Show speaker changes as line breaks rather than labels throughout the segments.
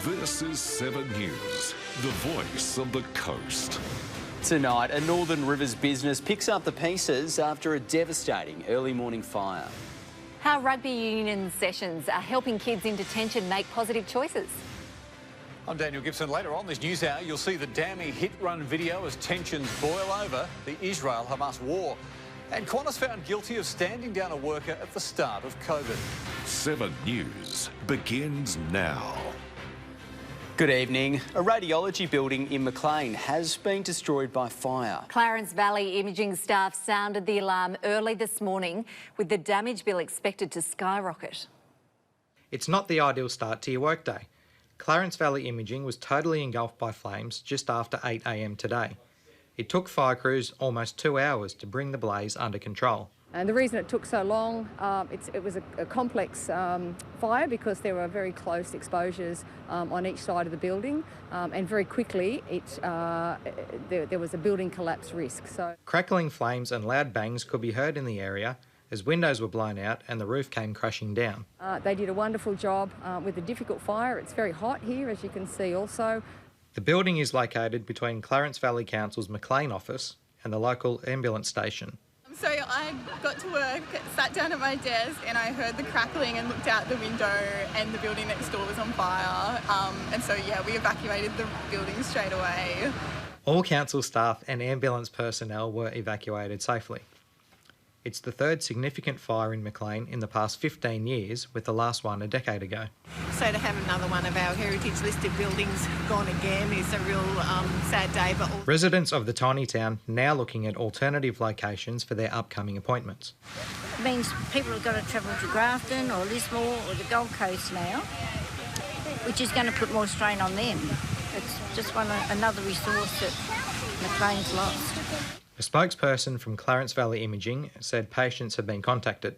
This is 7 News, the voice of the coast.
Tonight, a Northern Rivers business picks up the pieces after a devastating early morning fire.
How rugby union sessions are helping kids in detention make positive choices.
I'm Daniel Gibson. Later on this news hour, you'll see the damning hit-run video as tensions boil over the Israel-Hamas war. And Qantas found guilty of standing down a worker at the start of COVID.
7 News begins now.
Good evening. A radiology building in Maclean has been destroyed by fire.
Clarence Valley imaging staff sounded the alarm early this morning, with the damage bill expected to skyrocket.
It's not the ideal start to your workday. Clarence Valley Imaging was totally engulfed by flames just after 8 a.m. today. It took fire crews almost 2 hours to bring the blaze under control.
And the reason it took so long, it was a complex fire because there were very close exposures on each side of the building, and very quickly there was a building collapse risk. So
Crackling flames and loud bangs could be heard in the area as windows were blown out and the roof came crashing down.
They did a wonderful job with a difficult fire. It's very hot here, as you can see also.
The building is located between Clarence Valley Council's Maclean office and the local ambulance station.
So I got to work, sat down at my desk, and I heard the crackling and looked out the window, and the building next door was on fire. And so, yeah, we evacuated the building straight away.
All council staff and ambulance personnel were evacuated safely. It's the third significant fire in Maclean in the past 15 years, with the last one a decade ago.
So to have another one of our heritage listed buildings gone again is a real sad day. But
Residents of the tiny town now looking at alternative locations for their upcoming appointments.
It means people have got to travel to Grafton or Lismore or the Gold Coast now, which is going to put more strain on them. It's just another resource that Maclean's lost.
A spokesperson from Clarence Valley Imaging said patients have been contacted.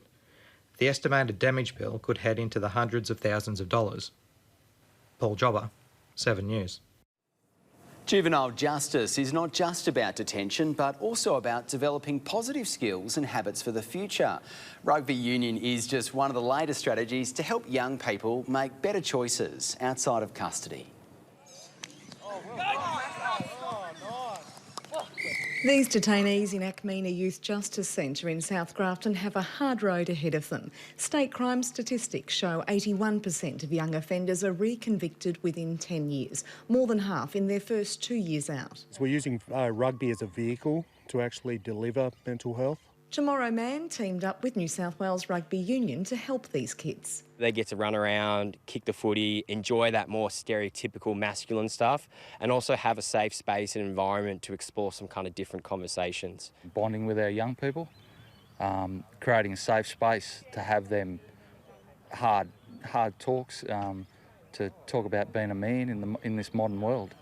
The estimated damage bill could head into the hundreds of thousands of dollars. Paul Jobber, 7 News.
Juvenile justice is not just about detention, but also about developing positive skills and habits for the future. Rugby union is just one of the latest strategies to help young people make better choices outside of custody.
These detainees in Acmina Youth Justice Centre in South Grafton have a hard road ahead of them. State crime statistics show 81% of young offenders are reconvicted within 10 years, more than half in their first 2 years out.
So we're using rugby as a vehicle to actually deliver mental health.
Tomorrow Man teamed up with New South Wales Rugby Union to help these kids.
They get to run around, kick the footy, enjoy that more stereotypical masculine stuff, and also have a safe space and environment to explore some kind of different conversations.
Bonding with our young people, creating a safe space to have them hard talks, to talk about being a man in this modern world.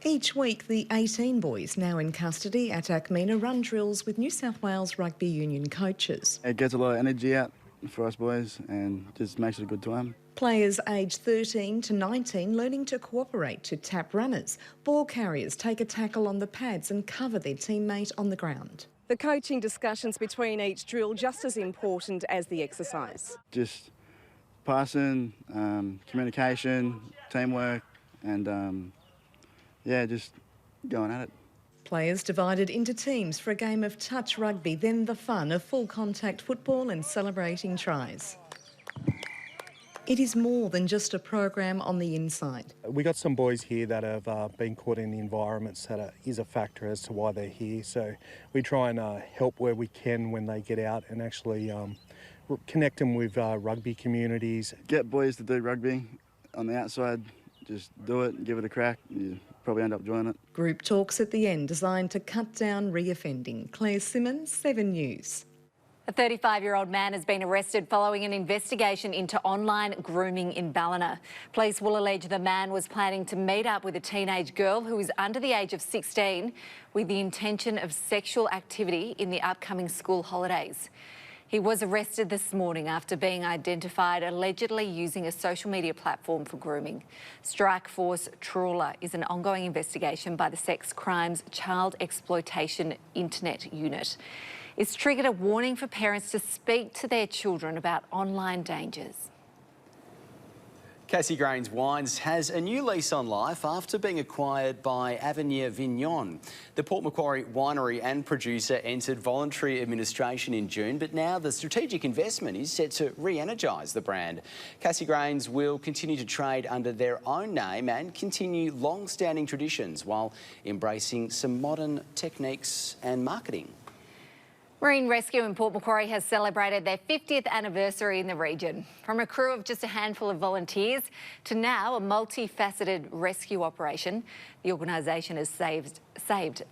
Each week, the 18 boys now in custody at Acmina run drills with New South Wales Rugby Union coaches.
It gets a lot of energy out for us boys and just makes it a good time.
Players aged 13 to 19 learning to cooperate to tap runners. Ball carriers take a tackle on the pads and cover their teammate on the ground.
The coaching discussions between each drill just as important as the exercise.
Just passing, communication, teamwork and yeah, just going at it.
Players divided into teams for a game of touch rugby, then the fun of full contact football and celebrating tries. It is more than just a program on the inside.
We got some boys here that have been caught in the environments that is a factor as to why they're here. So we try and help where we can when they get out and actually connect them with rugby communities.
Get boys to do rugby on the outside. Just do it, give it a crack, you probably end up enjoying it.
Group talks at the end designed to cut down reoffending. Claire Simmons, 7 News.
A 35-year-old man has been arrested following an investigation into online grooming in Ballina. Police will allege the man was planning to meet up with a teenage girl who is under the age of 16 with the intention of sexual activity in the upcoming school holidays. He was arrested this morning after being identified allegedly using a social media platform for grooming. Strike Force Trawler is an ongoing investigation by the Sex Crimes Child Exploitation Internet Unit. It's triggered a warning for parents to speak to their children about online dangers.
Cassie Grains Wines has a new lease on life after being acquired by Avenir Vignon. The Port Macquarie winery and producer entered voluntary administration in June, but now the strategic investment is set to re-energise the brand. Cassie Grains will continue to trade under their own name and continue long-standing traditions while embracing some modern techniques and marketing.
Marine Rescue in Port Macquarie has celebrated their 50th anniversary in the region. From a crew of just a handful of volunteers to now a multifaceted rescue operation, the organisation has saved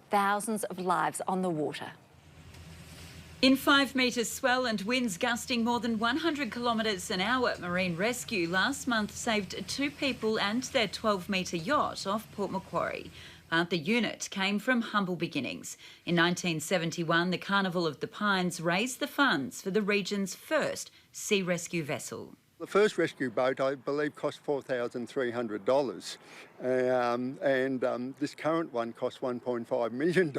thousands of lives on the water.
In 5 metre swell and winds gusting more than 100 kilometres an hour, Marine Rescue last month saved 2 people and their 12-metre yacht off Port Macquarie. The unit came from humble beginnings. In 1971, the Carnival of the Pines raised the funds for the region's first sea rescue vessel.
The first rescue boat, I believe, cost $4,300, and this current one cost $1.5 million,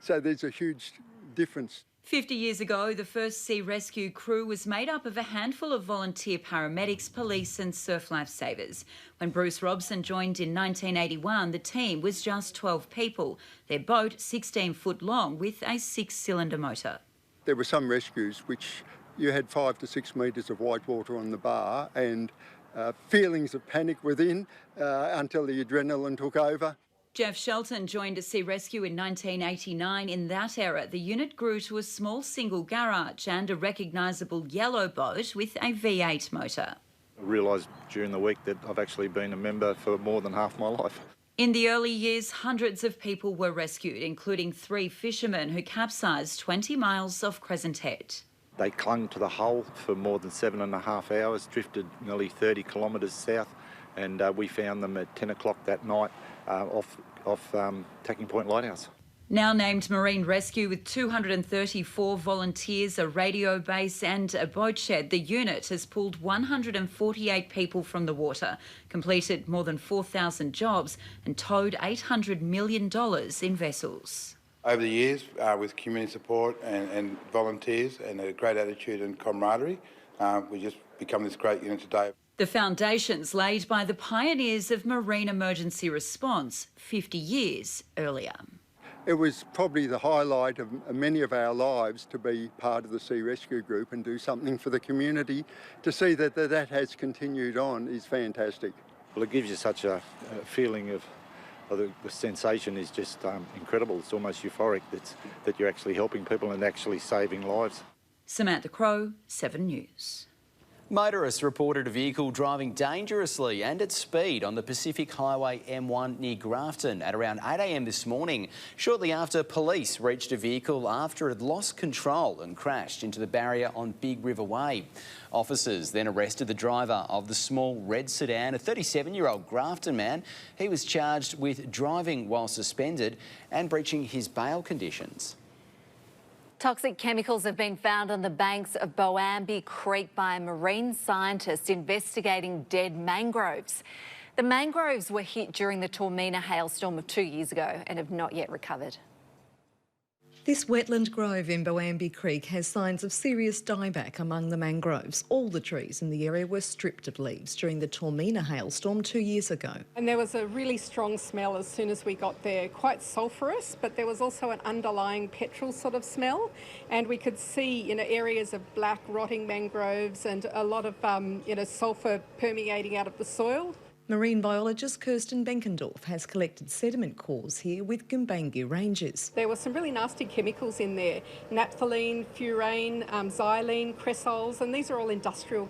so there's a huge difference.
50 years ago, the first sea rescue crew was made up of a handful of volunteer paramedics, police and surf lifesavers. When Bruce Robson joined in 1981, the team was just 12 people. Their boat 16 foot long with a 6-cylinder motor.
There were some rescues which you had 5 to 6 metres of white water on the bar and feelings of panic within until the adrenaline took over.
Jeff Shelton joined a sea rescue in 1989. In that era, the unit grew to a small single garage and a recognisable yellow boat with a V8 motor.
I realised during the week that I've actually been a member for more than half my life.
In the early years, hundreds of people were rescued, including 3 fishermen who capsized 20 miles off Crescent Head.
They clung to the hull for more than 7.5 hours, drifted nearly 30 kilometres south, and we found them at 10 o'clock that night off Tacking Point Lighthouse.
Now named Marine Rescue with 234 volunteers, a radio base and a boat shed, the unit has pulled 148 people from the water, completed more than 4,000 jobs and towed $800 million in vessels.
Over the years, with community support and volunteers and a great attitude and camaraderie, we just become this great unit today.
The foundations laid by the pioneers of marine emergency response 50 years earlier.
It was probably the highlight of many of our lives to be part of the Sea Rescue Group and do something for the community. To see that has continued on is fantastic.
Well, it gives you such a feeling of the sensation is just incredible. It's almost euphoric that you're actually helping people and actually saving lives.
Samantha Crowe, 7 News.
Motorists reported a vehicle driving dangerously and at speed on the Pacific Highway M1 near Grafton at around 8 a.m. this morning, shortly after police reached a vehicle after it had lost control and crashed into the barrier on Big River Way. Officers then arrested the driver of the small red sedan, a 37-year-old Grafton man. He was charged with driving while suspended and breaching his bail conditions.
Toxic chemicals have been found on the banks of Boambi Creek by a marine scientist investigating dead mangroves. The mangroves were hit during the Tormina hailstorm of 2 years ago and have not yet recovered.
This wetland grove in Boambi Creek has signs of serious dieback among the mangroves. All the trees in the area were stripped of leaves during the Tormina hailstorm 2 years ago.
And there was a really strong smell as soon as we got there, quite sulphurous, but there was also an underlying petrol sort of smell. And we could see, areas of black rotting mangroves and a lot of, sulphur permeating out of the soil.
Marine biologist Kirsten Benkendorf has collected sediment cores here with Gumbaynggirr Rangers.
There were some really nasty chemicals in there, naphthalene, furane, xylene, cresols, and these are all industrial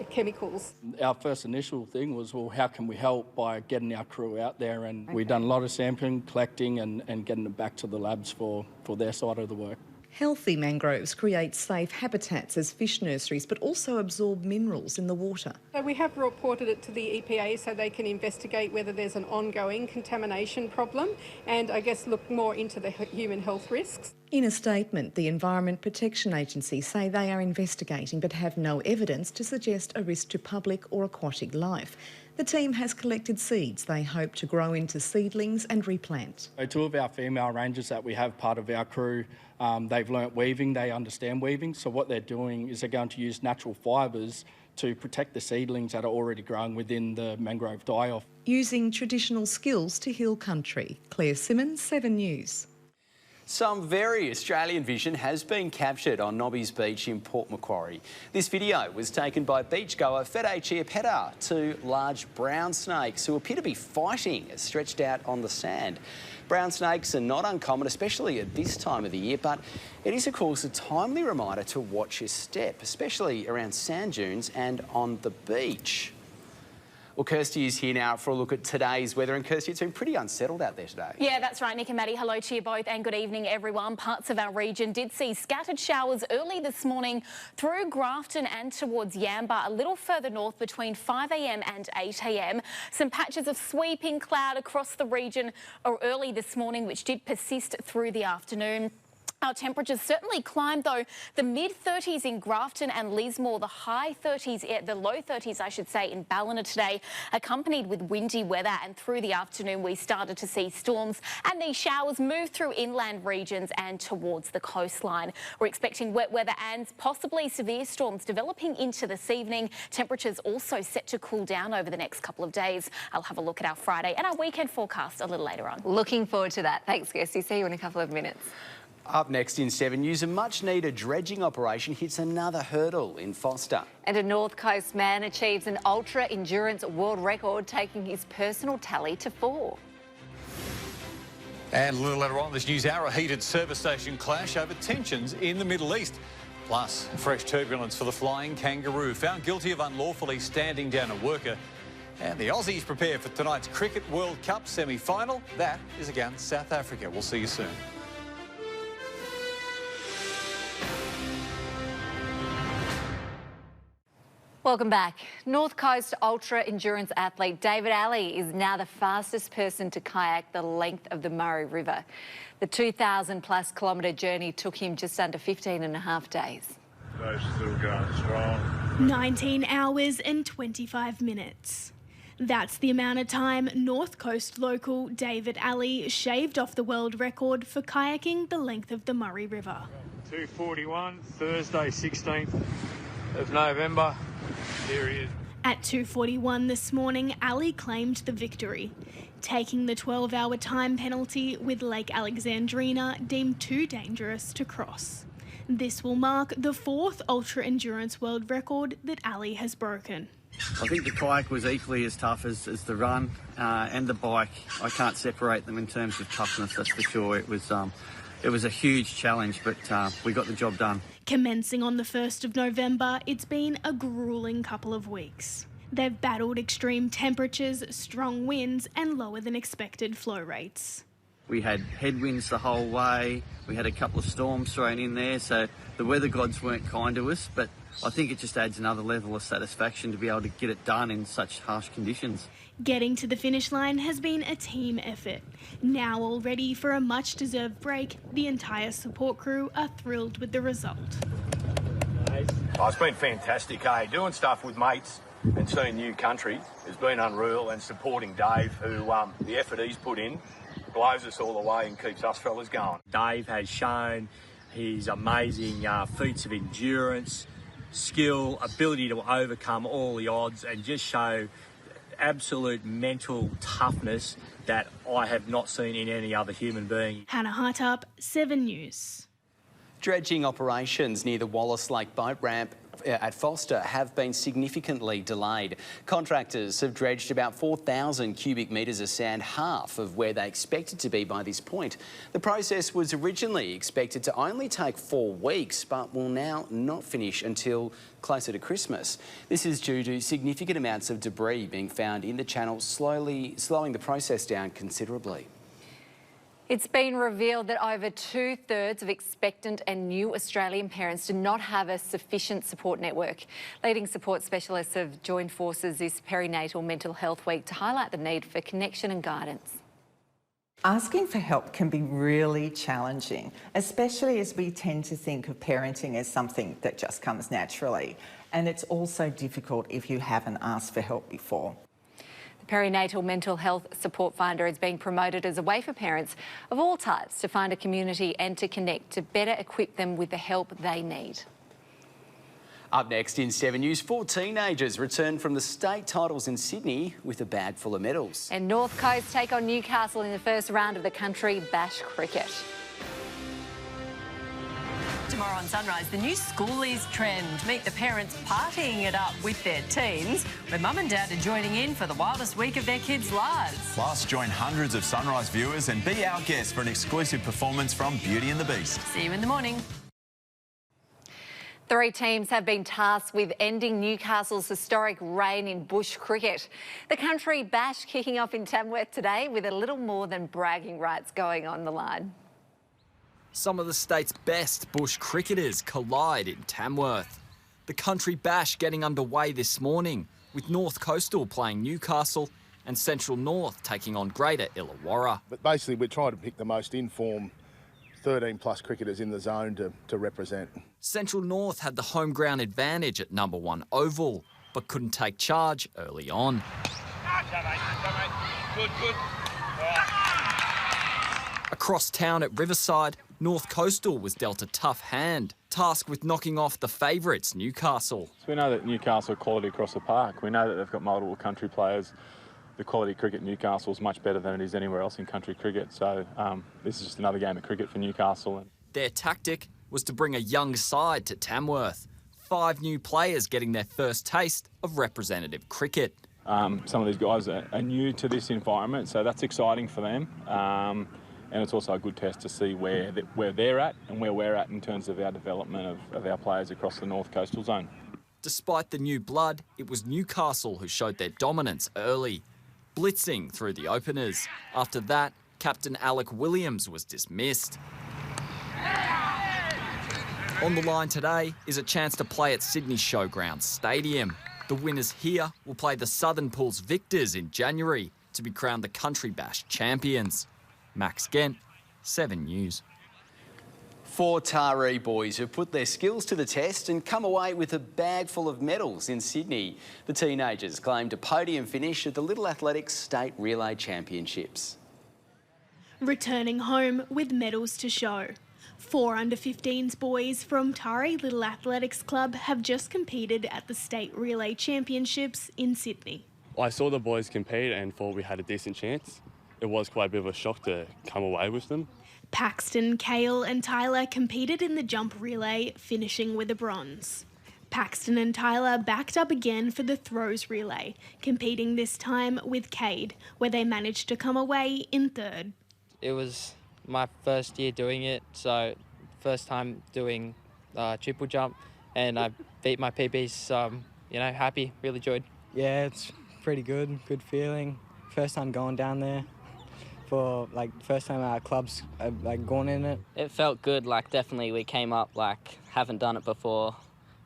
chemicals.
Our first initial thing was, well, how can we help by getting our crew out there? And we've done a lot of sampling, collecting and getting them back to the labs for their side of the work.
Healthy mangroves create safe habitats as fish nurseries, but also absorb minerals in the water.
So we have reported it to the EPA so they can investigate whether there's an ongoing contamination problem and I guess look more into the human health risks.
In a statement, the Environment Protection Agency say they are investigating but have no evidence to suggest a risk to public or aquatic life. The team has collected seeds they hope to grow into seedlings and replant.
So 2 of our female rangers that we have part of our crew, they've learnt weaving, they understand weaving, so what they're doing is they're going to use natural fibres to protect the seedlings that are already growing within the mangrove die-off.
Using traditional skills to heal country. Claire Simmons, 7 News.
Some very Australian vision has been captured on Nobby's Beach in Port Macquarie. This video was taken by beachgoer Fede Chiapetta. Two large brown snakes who appear to be fighting are stretched out on the sand. Brown snakes are not uncommon, especially at this time of the year, but it is, of course, a timely reminder to watch your step, especially around sand dunes and on the beach. Well, Kirsty is here now for a look at today's weather. And Kirsty, it's been pretty unsettled out there today.
Yeah, that's right, Nick and Maddie. Hello to you both and good evening, everyone. Parts of our region did see scattered showers early this morning through Grafton and towards Yamba, a little further north between 5 a.m. and 8 a.m. Some patches of sweeping cloud across the region early this morning, which did persist through the afternoon. Our temperatures certainly climbed, though. The mid-30s in Grafton and Lismore, the low 30s, I should say, in Ballina today, accompanied with windy weather. And through the afternoon, we started to see storms and these showers move through inland regions and towards the coastline. We're expecting wet weather and possibly severe storms developing into this evening. Temperatures also set to cool down over the next couple of days. I'll have a look at our Friday and our weekend forecast a little later on.
Looking forward to that. Thanks, Kirsty. See you in a couple of minutes.
Up next in 7 News, a much-needed dredging operation hits another hurdle in Foster.
And a North Coast man achieves an ultra-endurance world record, taking his personal tally to 4.
And a little later on this news hour, a heated service station clash over tensions in the Middle East. Plus, fresh turbulence for the flying kangaroo, found guilty of unlawfully standing down a worker. And the Aussies prepare for tonight's Cricket World Cup semi-final. That is against South Africa. We'll see you soon.
Welcome back. North Coast ultra-endurance athlete David Alley is now the fastest person to kayak the length of the Murray River. The 2,000-plus kilometre journey took him just under 15 and a half days.
Those still going strong.
19 hours and 25 minutes. That's the amount of time North Coast local David Alley shaved off the world record for kayaking the length of the Murray River.
2:41, Thursday, 16th of November. Here he is.
At 2:41 this morning, Alley claimed the victory, taking the 12-hour time penalty with Lake Alexandrina deemed too dangerous to cross. This will mark the 4th ultra-endurance world record that Alley has broken.
I think the kayak was equally as tough as the run and the bike. I can't separate them in terms of toughness, that's for sure. It was a huge challenge, but we got the job done.
Commencing on the 1st of November, it's been a gruelling couple of weeks. They've battled extreme temperatures, strong winds and lower than expected flow rates.
We had headwinds the whole way. We had a couple of storms thrown in there, so the weather gods weren't kind to us, but I think it just adds another level of satisfaction to be able to get it done in such harsh conditions.
Getting to the finish line has been a team effort. Now all ready for a much-deserved break, the entire support crew are thrilled with the result.
Oh, it's been fantastic, doing stuff with mates and seeing new country has been unreal, and supporting Dave, who the effort he's put in blows us all away and keeps us fellas going.
Dave has shown his amazing feats of endurance, skill, ability to overcome all the odds and just show absolute mental toughness that I have not seen in any other human being.
Hannah Hartup, 7 News.
Dredging operations near the Wallace Lake boat ramp at Foster have been significantly delayed. Contractors have dredged about 4,000 cubic metres of sand, half of where they expected to be by this point. The process was originally expected to only take 4 weeks, but will now not finish until closer to Christmas. This is due to significant amounts of debris being found in the channel, slowing the process down considerably.
It's been revealed that over 2/3 of expectant and new Australian parents do not have a sufficient support network. Leading support specialists have joined forces this perinatal mental health week to highlight the need for connection and guidance.
Asking for help can be really challenging, especially as we tend to think of parenting as something that just comes naturally. And it's also difficult if you haven't asked for help before.
The Perinatal Mental Health Support Finder is being promoted as a way for parents of all types to find a community and to connect to better equip them with the help they need.
Up next in 7 News, 4 teenagers return from the state titles in Sydney with a bag full of medals.
And North Coast take on Newcastle in the first round of the Country Bash cricket.
Tomorrow on Sunrise, the new schoolies trend. Meet the parents partying it up with their teens, where mum and dad are joining in for the wildest week of their kids' lives.
Plus, join hundreds of Sunrise viewers and be our guest for an exclusive performance from Beauty and the Beast.
See you in the morning.
3 teams have been tasked with ending Newcastle's historic reign in bush cricket. The Country Bash kicking off in Tamworth today with a little more than bragging rights going on the line.
Some of the state's best bush cricketers collide in Tamworth. The Country Bash getting underway this morning, with North Coastal playing Newcastle and Central North taking on Greater Illawarra.
But basically we're trying to pick the most in-form 13-plus cricketers in the zone to represent.
Central North had the home ground advantage at number 1 Oval, but couldn't take charge early on.
Good, good.
Across town at Riverside, North Coastal was dealt a tough hand, tasked with knocking off the favourites, Newcastle.
So we know that Newcastle are quality across the park. We know that they've got multiple country players. The quality of cricket in Newcastle is much better than it is anywhere else in country cricket. So this is just another game of cricket for Newcastle.
Their tactic was to bring a young side to Tamworth. 5 new players getting their first taste of representative cricket.
Some of these guys are new to this environment, so that's exciting for them. And it's also a good test to see where they're at and where we're at in terms of our development of our players across the North Coastal zone.
Despite the new blood, it was Newcastle who showed their dominance early, blitzing through the openers. After that, captain Alec Williams was dismissed. On the line today is a chance to play at Sydney Showgrounds Stadium. The winners here will play the Southern Pool's victors in January to be crowned the Country Bash champions. Max Gent, 7 News.
4 Taree boys have put their skills to the test and come away with a bag full of medals in Sydney. The teenagers claimed a podium finish at the Little Athletics State Relay Championships.
Returning home with medals to show. 4 under-15s boys from Taree Little Athletics Club have just competed at the State Relay Championships in Sydney.
I saw the boys compete and thought we had a decent chance. It was quite a bit of a shock to come away with them.
Paxton, Kale and Tyler competed in the jump relay, finishing with a bronze. Paxton and Tyler backed up again for the throws relay, competing this time with Cade, where they managed to come away in 3rd.
It was my first year doing it, so first time doing triple jump, and I beat my PBs, so happy, really enjoyed.
Yeah, it's pretty good feeling. First time going down there. For first time our club's gone in it.
It felt good, definitely we came up, haven't done it before.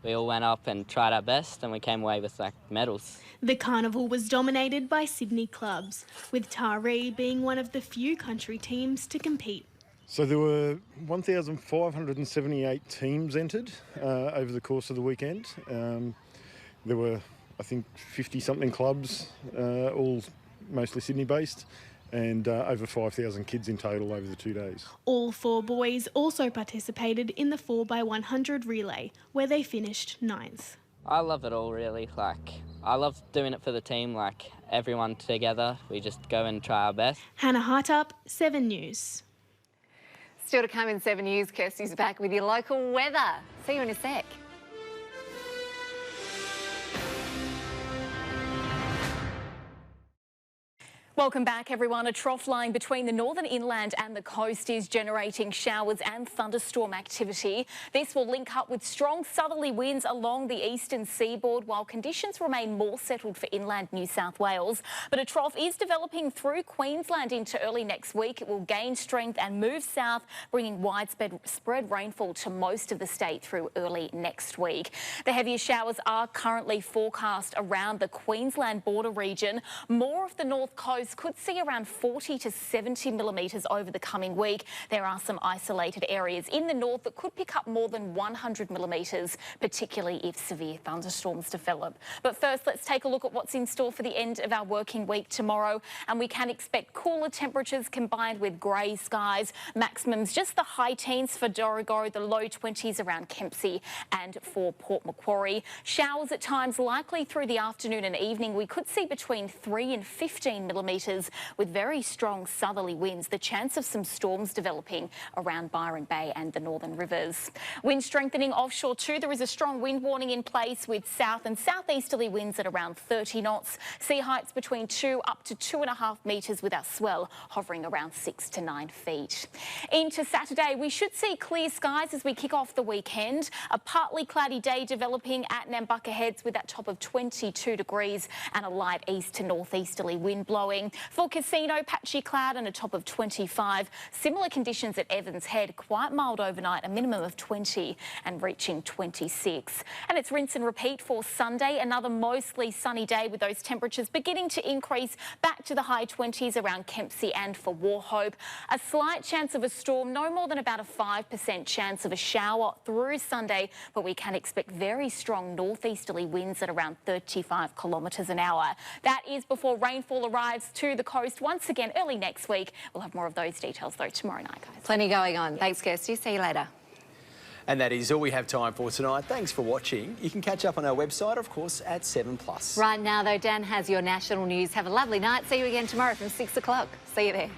We all went up and tried our best and we came away with medals.
The carnival was dominated by Sydney clubs, with Taree being one of the few country teams to compete.
So there were 1,578 teams entered over the course of the weekend. There were, I think, 50-something clubs, all mostly Sydney-based. And over 5,000 kids in total over the 2 days.
All 4 boys also participated in the 4x100 relay, where they finished 9th.
I love it all, really. I love doing it for the team, everyone together. We just go and try our best.
Hannah Hartup, 7 News.
Still to come in 7 News, Kirsty's back with your local weather. See you in a sec.
Welcome back, everyone. A trough line between the northern inland and the coast is generating showers and thunderstorm activity. This will link up with strong southerly winds along the eastern seaboard, while conditions remain more settled for inland New South Wales. But a trough is developing through Queensland into early next week. It will gain strength and move south, bringing widespread rainfall to most of the state through early next week. The heaviest showers are currently forecast around the Queensland border region. More of the north coast skies could see around 40 to 70 millimetres over the coming week. There are some isolated areas in the north that could pick up more than 100 millimetres, particularly if severe thunderstorms develop. But first, let's take a look at what's in store for the end of our working week tomorrow. And we can expect cooler temperatures combined with grey skies. Maximums just the high teens for Dorrigo, the low 20s around Kempsey and for Port Macquarie. Showers at times likely through the afternoon and evening. We could see between 3 and 15 millimetres with very strong southerly winds. The chance of some storms developing around Byron Bay and the northern rivers. Wind strengthening offshore too. There is a strong wind warning in place with south and southeasterly winds at around 30 knots. Sea heights between 2 up to 2.5 metres with our swell hovering around 6 to 9 feet. Into Saturday, we should see clear skies as we kick off the weekend. A partly cloudy day developing at Nambucca Heads with that top of 22 degrees and a light east to northeasterly wind blowing. For Casino, patchy cloud and a top of 25. Similar conditions at Evans Head, quite mild overnight, a minimum of 20 and reaching 26. And it's rinse and repeat for Sunday, another mostly sunny day with those temperatures beginning to increase back to the high 20s around Kempsey and for Wauchope. A slight chance of a storm, no more than about a 5% chance of a shower through Sunday, but we can expect very strong northeasterly winds at around 35 kilometres an hour. That is before rainfall arrives to the coast once again early next week. We'll have more of those details though tomorrow night, guys.
Plenty going on. Thanks, Kirsty. See you later.
And that is all we have time for tonight. Thanks for watching. You can catch up on our website, of course, at 7+.
Right now, though, Dan has your national news. Have a lovely night. See you again tomorrow from 6 o'clock. See you there.